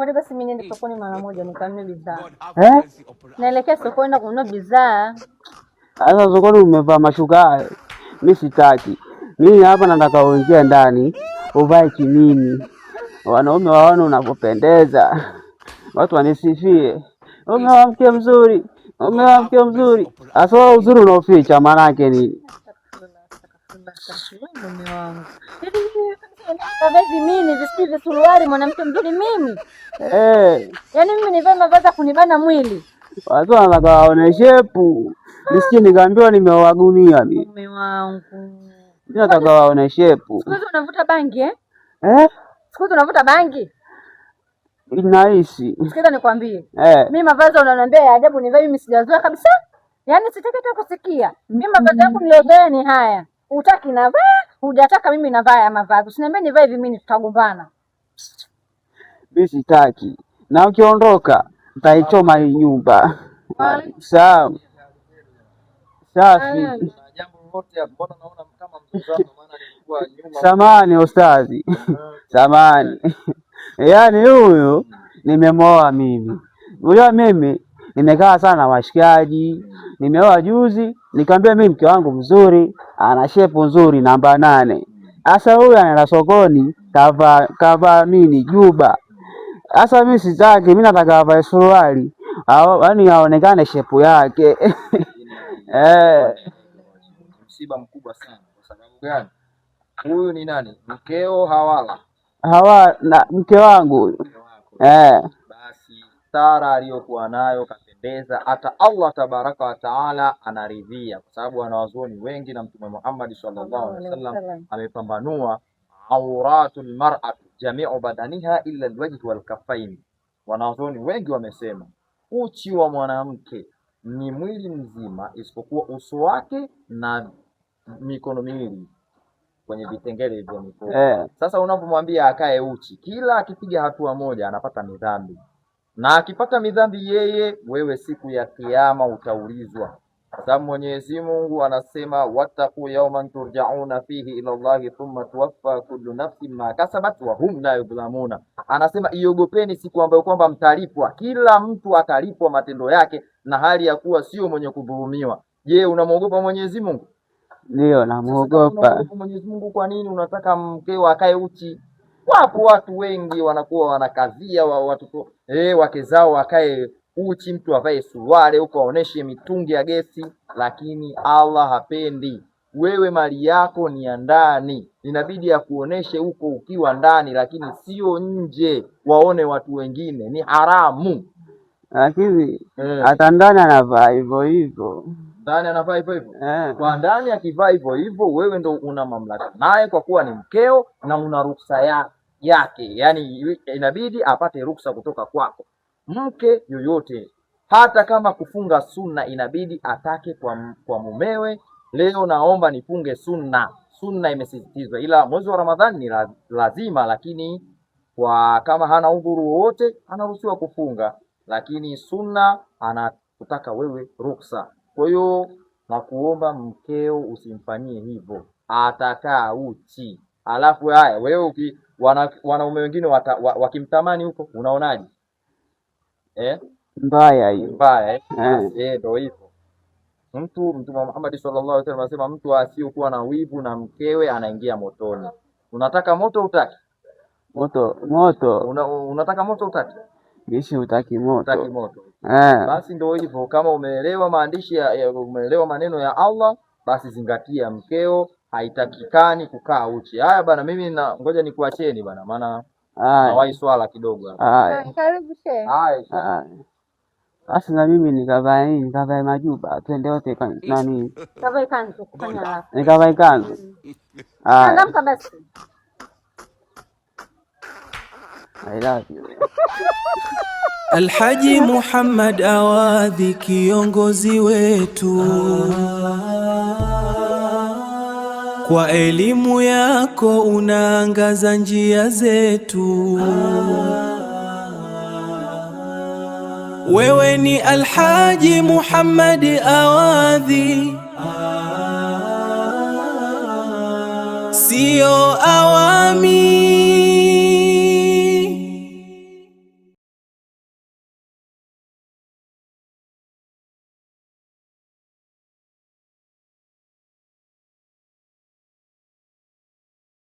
Kwa basi mimi niende sokoni mara moja nikanunue bidhaa. Naelekea sokoni na kununua bidhaa. Sasa sokoni umevaa mashuka hayo. Mimi sitaki. Mimi hapa nataka uingie ndani, uvae kimini. Wanaume waone unapopendeza. Watu wanisifie. Umeoa mke mzuri. Umeoa mke mzuri. Asa uzuri unaoficha maana yake nini? Mume wangu. Hivi mimi visivi suruali mwanamke mzuri mimi. Yaani mimi nivae mavazi ya kunibana mwili. Watu wanataka waone shepu. Nisikie nikaambiwa nimeoa gunia mimi. Mume wangu. Mimi nataka waone shepu. Siku hizi unavuta bangi Siku hizi unavuta bangi? Inaishi. Sikiza nikwambie. Mimi mavazi unaniambia ya ajabu nivae mimi sijazoea kabisa. Yaani sitaki hata kusikia. Mimi mavazi yangu niliozoea ni haya. Utaki navaa, hujataka mimi navaa ya mavazi. Usiniambie nivae hivi mimi tutagombana. Mimi sitaki. Na ukiondoka nitaichoma hii nyumba. Sawa. Safi. Jambo lote mbona naona kama mzuzano maana nilikuwa nyuma. Samahani ustazi. Samahani. Yaani huyu nimemoa mimi. Unajua mimi nimekaa sana washikaji. Nimeoa juzi, nikamwambia mimi mke wangu mzuri, ana shepu nzuri namba 8. Sasa huyu anaenda sokoni kava nini juba. Sasa mimi sitaki, mimi nataka avae suruali. Yaani aonekane shepu yake. Msiba mkubwa sana. Kwa sababu gani? Huyu ni nani? Mkeo Hawala. Na mke wangu huyu. Basi stara aliyokuwa nayo kapendeza, hata Allah tabaraka wa taala anaridhia, kwa sababu wanawazuoni wengi na Mtume Muhammad sallallahu alaihi wasallam amepambanua auratul mar'ati jami'u badaniha illa alwajh wal kaffain. Wanawazuoni wengi wamesema uchi wa mwanamke ni mwili mzima isipokuwa uso wake na mikono miwili kwenye vitengele vya mikono. Sasa unapomwambia akae uchi, kila akipiga hatua moja anapata midhambi, na akipata midhambi yeye, wewe siku ya kiyama utaulizwa, kwa sababu Mwenyezi Mungu anasema wattaqu yawman turja'una fihi ila Allahi thumma tuwaffa kullu nafsin ma kasabat wa hum la yudhlamuna. Anasema iogopeni siku ambayo kwamba mtalipwa, kila mtu atalipwa matendo yake na hali ya kuwa sio mwenye kudhulumiwa. Je, unamwogopa Mwenyezi Mungu? Ndio, namuogopa. Mwenyezi Mungu, kwa nini unataka mkeo akae uchi? Wapo watu wengi wanakuwa wanakazia watoto wake zao wakae uchi, mtu avae suruali huko aoneshe mitungi ya gesi, lakini Allah hapendi. Wewe mali yako ni ya ndani, inabidi akuoneshe huko ukiwa ndani, lakini sio nje waone watu wengine, ni haramu. Lakini hata ndani anavaa hivyo hivyo. Ndani anavaa hivyo hivyo. Kwa ndani akivaa hivyo hivyo, wewe ndo una mamlaka naye kwa kuwa ni mkeo na una ruhusa yake. Yaani inabidi apate ruhusa kutoka kwako. Mke yoyote hata kama kufunga sunna inabidi atake kwa mumewe, leo naomba nifunge sunna. Sunna imesisitizwa, ila mwezi wa Ramadhani ni lazima, lakini kwa kama hana udhuru wowote anaruhusiwa kufunga, lakini sunna anakutaka wewe ruhusa. Kwa hiyo nakuomba mkeo usimfanyie hivyo, atakaa uchi. Alafu haya wewe wanaume wengine wakimtamani huko unaonaje? Mbaya hiyo. Mbaya ndio hivyo. Mtume Muhammad sallallahu alaihi wasallam anasema mtu asiyokuwa na wivu na mkewe anaingia motoni. Unataka moto utaki? Moto. Unataka moto utaki? Bishi utaki moto. Utaki moto. Basi ndio hivyo, kama umeelewa maandishi umeelewa maneno ya Allah, basi zingatia, mkeo haitakikani kukaa uchi. Haya bana, mimi ngoja nikuacheni bana, maana nawahi swala kidogo hapa. Karibu shehe. Haya. Basi na mimi nikavae majuba, twende wote nani? Kavae kanzu kufanya alafu. Nikavae kanzu. Angamka basi. I love you. Alhaji Muhammad Awadhi kiongozi wetu, kwa elimu yako unaangaza njia zetu. Wewe ni Alhaji Muhammad Awadhi, sio awami.